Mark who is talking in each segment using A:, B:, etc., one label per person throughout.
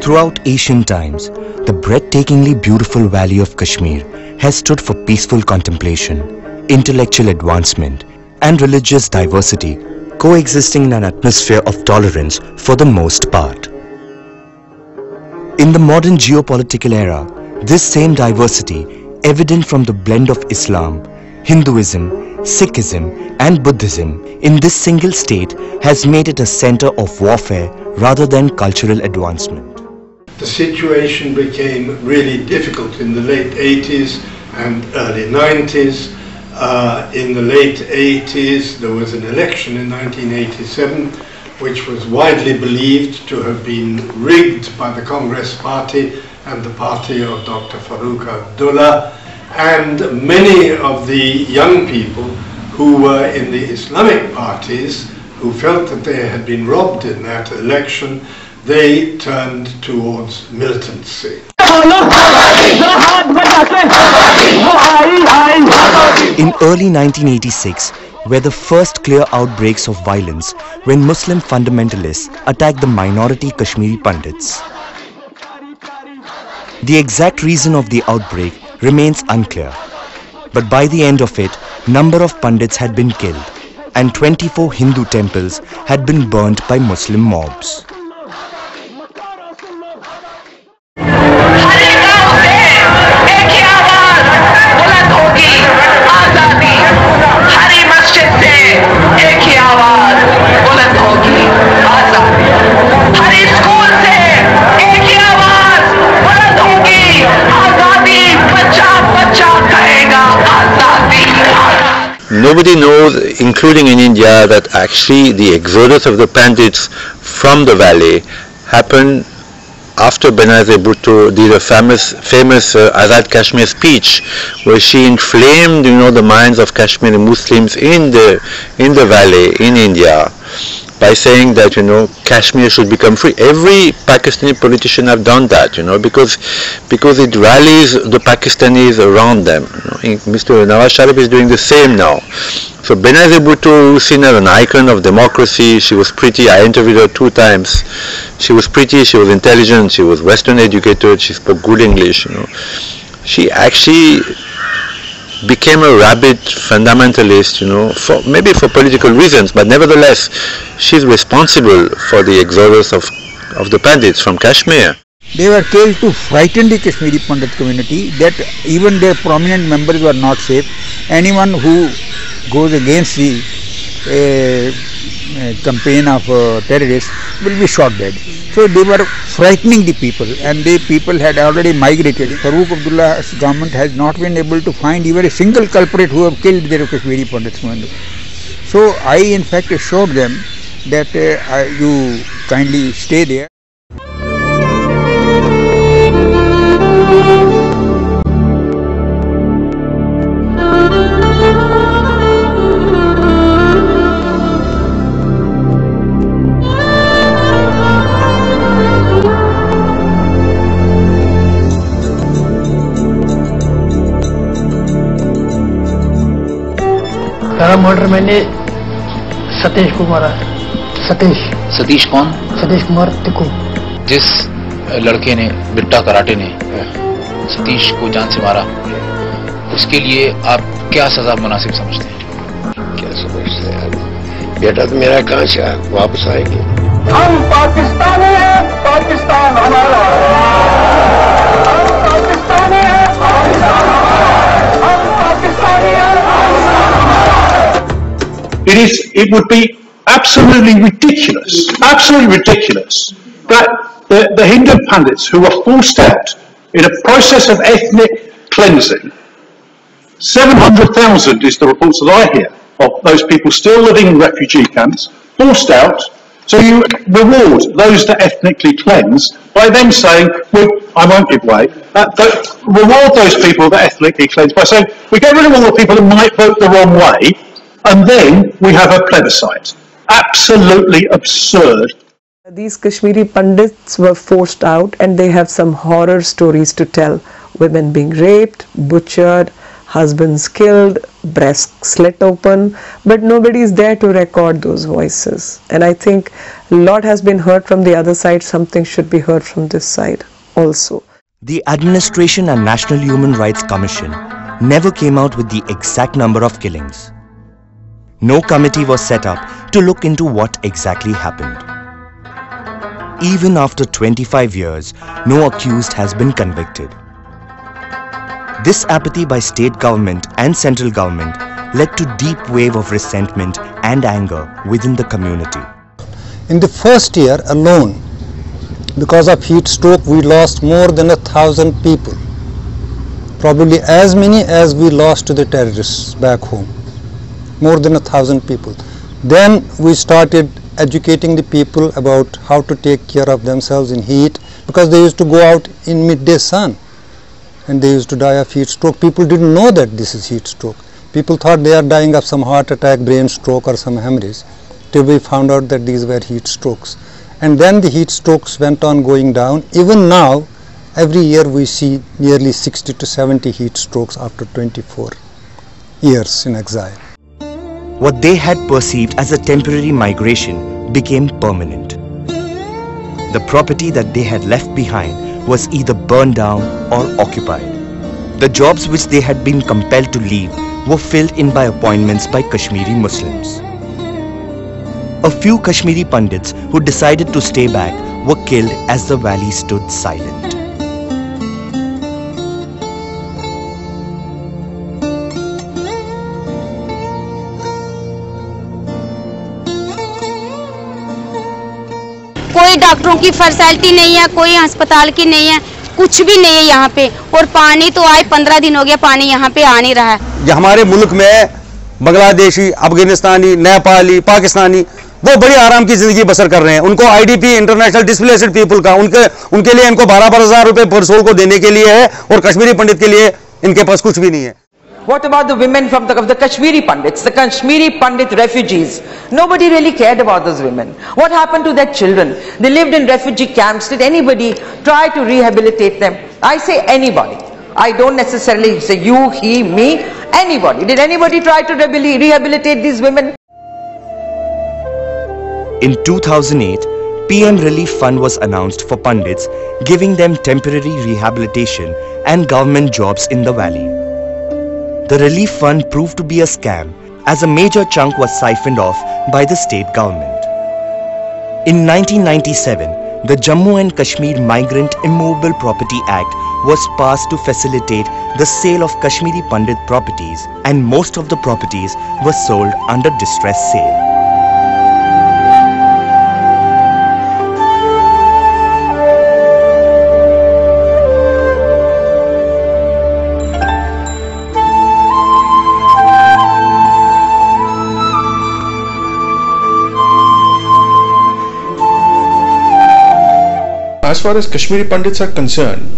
A: Throughout ancient times, the breathtakingly beautiful valley of Kashmir has stood for peaceful contemplation, intellectual advancement, and religious diversity, coexisting in an atmosphere of tolerance for the most part. In the modern geopolitical era, this same diversity, evident from the blend of Islam, Hinduism, Sikhism, and Buddhism in this single state, has made it a center of warfare rather than cultural advancement.
B: The situation became really difficult in the late 80s and early 90s. In the late 80s, there was an election in 1987, which was widely believed to have been rigged by the Congress Party and the party of Dr. Farooq Abdullah. And many of the young people who were in the Islamic parties, who felt that they had been robbed in that election, they turned towards militancy.
A: In early 1986 were the first clear outbreaks of violence when Muslim fundamentalists attacked the minority Kashmiri Pandits. The exact reason of the outbreak remains unclear, but by the end of it, number of Pandits had been killed and 24 Hindu temples had been burnt by Muslim mobs.
C: Nobody knows, including in India, that actually the exodus of the Pandits from the valley happened after Benazir Bhutto did a famous Azad Kashmir speech, where she inflamed, the minds of Kashmiri Muslims in the valley in India by saying that Kashmir should become free. Every Pakistani politician have done that, because it rallies the Pakistanis around them. Mr. Nawaz Sharif is doing the same now. So Benazir Bhutto, who's seen as an icon of democracy, she was pretty. I interviewed her 2 times. She was pretty, she was intelligent, she was Western educated, she spoke good English. She actually became a rabid fundamentalist, maybe for political reasons, but nevertheless, she's responsible for the exodus of the Pandits from Kashmir.
D: They were killed to frighten the Kashmiri Pandit community that even their prominent members were not safe. Anyone who goes against the campaign of terrorists will be shot dead. So they were frightening the people, and the people had already migrated. Farooq Abdullah's government has not been able to find even a single culprit who have killed their Kashmiri Pandits. So I in fact assured them that you kindly stay there.
E: Murder मैंने सतीश को मारा।
F: सतीश कौन?
E: सतीश कुमार टिक्कू।
F: जिस लड़के ने, Bitta karate ने सतीश को जान से मारा, उसके लिए आप क्या सजा मुनासिब समझते हैं?
G: क्या समझते हैं? बेटा तो मेरा कहाँ से वापस आएंगे।
E: हम पाकिस्तानी हैं, पाकिस्तान हमारा है। हम पाकिस्तानी हैं, पाकिस्तान हमारा है। हम पाकिस्तानी हैं, पाकिस्तान हमारा है।
H: It would be absolutely ridiculous that the Hindu Pandits who were forced out in a process of ethnic cleansing, 700,000 is the reports that I hear of those people still living in refugee camps, forced out. So you reward those that ethnically cleanse by then saying, well, I won't give way, but reward those people that ethnically cleanse by saying, we get rid of all the people that might vote the wrong way, and then we have a plebiscite. Absolutely absurd.
I: These Kashmiri Pandits were forced out, and they have some horror stories to tell. Women being raped, butchered, husbands killed, breasts slit open, but nobody is there to record those voices. And I think a lot has been heard from the other side, something should be heard from this side also.
A: The Administration and National Human Rights Commission never came out with the exact number of killings. No committee was set up to look into what exactly happened. Even after 25 years, no accused has been convicted. This apathy by state government and central government led to deep wave of resentment and anger within the community.
J: In the first year alone, because of heat stroke, we lost more than 1,000 people. Probably as many as we lost to the terrorists back home. More than 1,000 people. Then we started educating the people about how to take care of themselves in heat, because they used to go out in midday sun and they used to die of heat stroke. People didn't know that this is heat stroke. People thought they are dying of some heart attack, brain stroke or some hemorrhage, till we found out that these were heat strokes. And then the heat strokes went on going down. Even now, every year we see nearly 60 to 70 heat strokes after 24 years in exile.
A: What they had perceived as a temporary migration became permanent. The property that they had left behind was either burned down or occupied. The jobs which they had been compelled to leave were filled in by appointments by Kashmiri Muslims. A few Kashmiri Pandits who decided to stay back were killed as the valley stood silent.
K: कोई डॉक्टरों की facility नहीं है, कोई अस्पताल की नहीं है, कुछ भी नहीं है यहाँ पे। और पानी तो आए 15 दिन हो गया, पानी यहाँ पे आ नहीं रहा है।
L: हमारे मुल्क में बांग्लादेशी, अफगानिस्तानी, नेपाली, पाकिस्तानी वो बड़ी आराम की जिंदगी बसर कर रहे हैं। उनको आईडीपी, इंटरनेशनल डिस्प्लेस्ड पीपल का उनके लिए इनको 12,000 रुपए पर सोल को देने के लिए है, और कश्मीरी पंडित के लिए इनके पास कुछ भी नहीं है।
M: What about the women from the Kashmiri Pandits, the Kashmiri Pandit refugees? Nobody really cared about those women. What happened to their children? They lived in refugee camps. Did anybody try to rehabilitate them? I say anybody. I don't necessarily say you, he, me, anybody. Did anybody try to rehabilitate these women?
A: In 2008, PM Relief Fund was announced for Pandits, giving them temporary rehabilitation and government jobs in the valley. The relief fund proved to be a scam, as a major chunk was siphoned off by the state government. In 1997, the Jammu and Kashmir Migrant Immovable Property Act was passed to facilitate the sale of Kashmiri Pandit properties, and most of the properties were sold under distress sale.
N: As far as Kashmiri Pandits are concerned,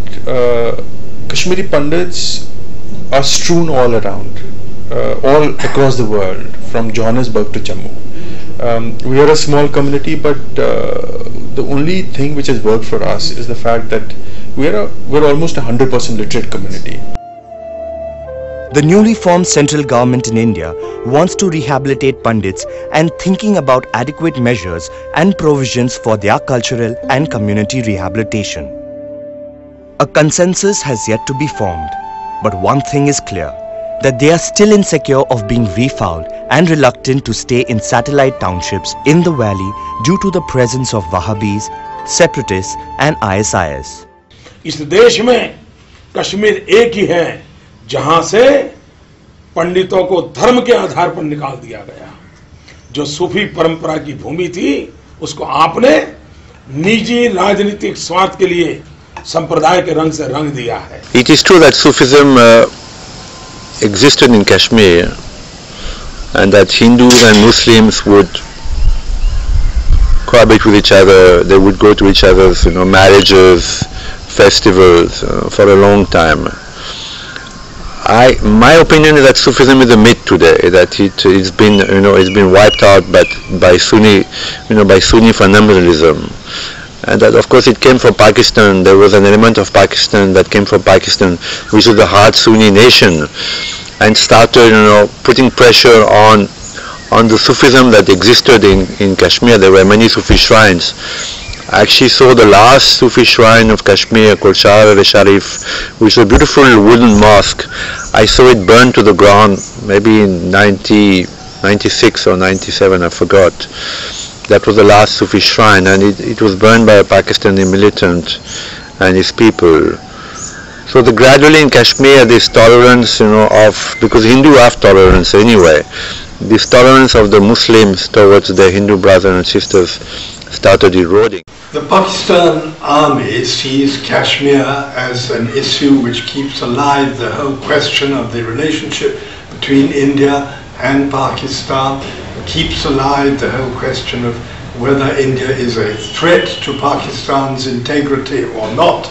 N: Kashmiri Pandits are strewn all around, all across the world, from Johannesburg to Jammu. We are a small community, but the only thing which has worked for us is the fact that we're almost a 100% literate community.
A: The newly formed central government in India wants to rehabilitate Pandits and thinking about adequate measures and provisions for their cultural and community rehabilitation. A consensus has yet to be formed, but one thing is clear, that they are still insecure of being refound and reluctant to stay in satellite townships in the valley due to the presence of Wahhabis, separatists and ISIS.
O: इस देश में कश्मीर एक ही है जहां से पंडितों को धर्म के आधार पर निकाल दिया गया। जो सूफी परंपरा की भूमि थी, उसको आपने निजी राजनीतिक स्वार्थ के लिए संप्रदाय के रंग से रंग दिया है।
C: It is true that Sufism existed in Kashmir, and that Hindus and Muslims would cohabit with each other. They would go to each other's, marriages, festivals for a long time. My opinion is that Sufism is a myth today. That it's been wiped out by Sunni fundamentalism, and that of course it came from Pakistan. There was an element of Pakistan that came from Pakistan, which is the hard Sunni nation, and started, putting pressure on the Sufism that existed in Kashmir. There were many Sufi shrines. I actually saw the last Sufi shrine of Kashmir called Shahar-e-Sharif, which is a beautiful wooden mosque. I saw it burned to the ground maybe in 96 or 97, I forgot. That was the last Sufi shrine, and it was burned by a Pakistani militant and his people. So gradually in Kashmir, this tolerance, because Hindu have tolerance anyway, this tolerance of the Muslims towards their Hindu brothers and sisters started eroding.
B: The Pakistan army sees Kashmir as an issue which keeps alive the whole question of the relationship between India and Pakistan, keeps alive the whole question of whether India is a threat to Pakistan's integrity or not.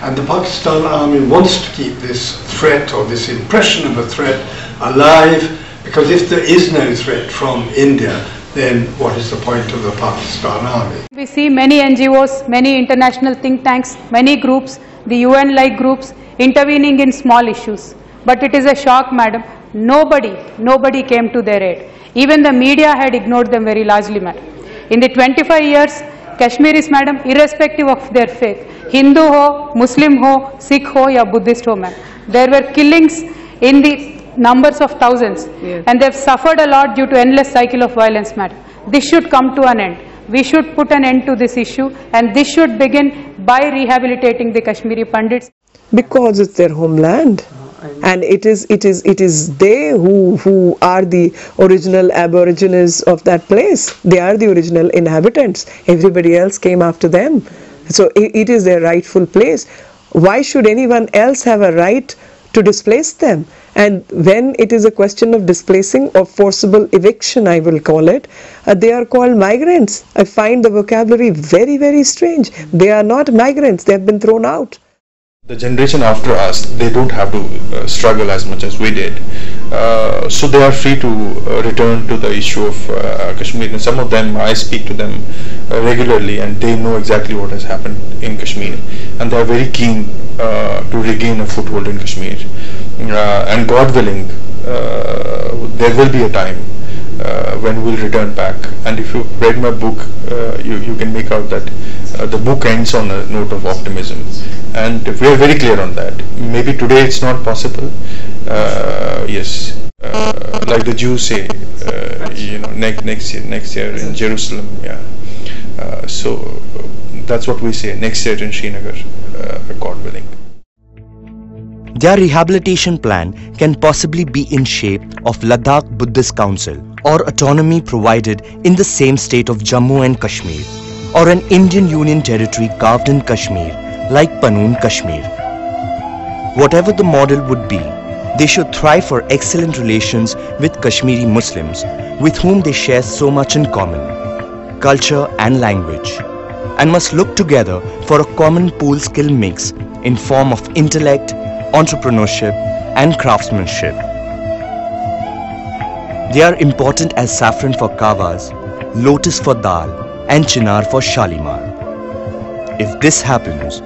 B: And the Pakistan army wants to keep this threat or this impression of a threat alive, because if there is no threat from India, then what is the point of the Pakistan army?
P: We see many NGOs, many international think tanks, many groups, the UN-like groups intervening in small issues. But it is a shock, madam. Nobody came to their aid. Even the media had ignored them very largely, madam. In the 25 years, Kashmiris, madam, irrespective of their faith, Hindu ho, Muslim ho, Sikh ho, ya Buddhist ho, madam, there were killings in the numbers of thousands, and they've suffered a lot due to endless cycle of violence, madam. This should come to an end. We should put an end to this issue, and this should begin by rehabilitating the Kashmiri Pandits.
I: Because it's their homeland. And it is they who are the original aborigines of that place. They are the original inhabitants. Everybody else came after them. So it is their rightful place. Why should anyone else have a right to displace them? And when it is a question of displacing or forcible eviction, I will call it, they are called migrants. I find the vocabulary very, very strange. They are not migrants. They have been thrown out.
N: The generation after us, they don't have to struggle as much as we did. So they are free to return to the issue of Kashmir. And some of them, I speak to them regularly, and they know exactly what has happened in Kashmir. And they are very keen to regain a foothold in Kashmir. And God willing, there will be a time when we'll return back. And if you read my book, you can make out that the book ends on a note of optimism. And we are very clear on that. Maybe today it's not possible. Yes, like the Jews say, next year in Jerusalem. Yeah. So that's what we say. Next year in Srinagar, God willing.
A: Their rehabilitation plan can possibly be in shape of Ladakh Buddhist Council, or autonomy provided in the same state of Jammu and Kashmir, or an Indian Union territory carved in Kashmir like Panoon Kashmir. Whatever the model would be, they should thrive for excellent relations with Kashmiri Muslims, with whom they share so much in common, culture and language, and must look together for a common pool skill mix in form of intellect, entrepreneurship and craftsmanship. They are important as saffron for kavas, lotus for dal and chinar for Shalimar. If this happens,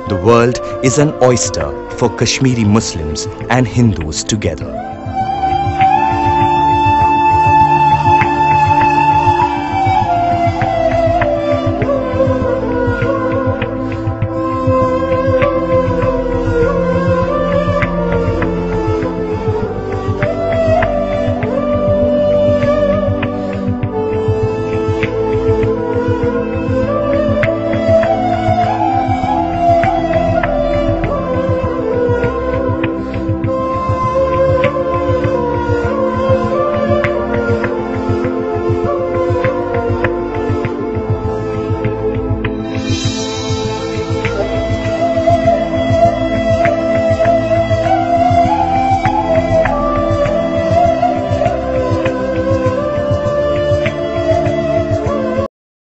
A: the world is an oyster for Kashmiri Muslims and Hindus together.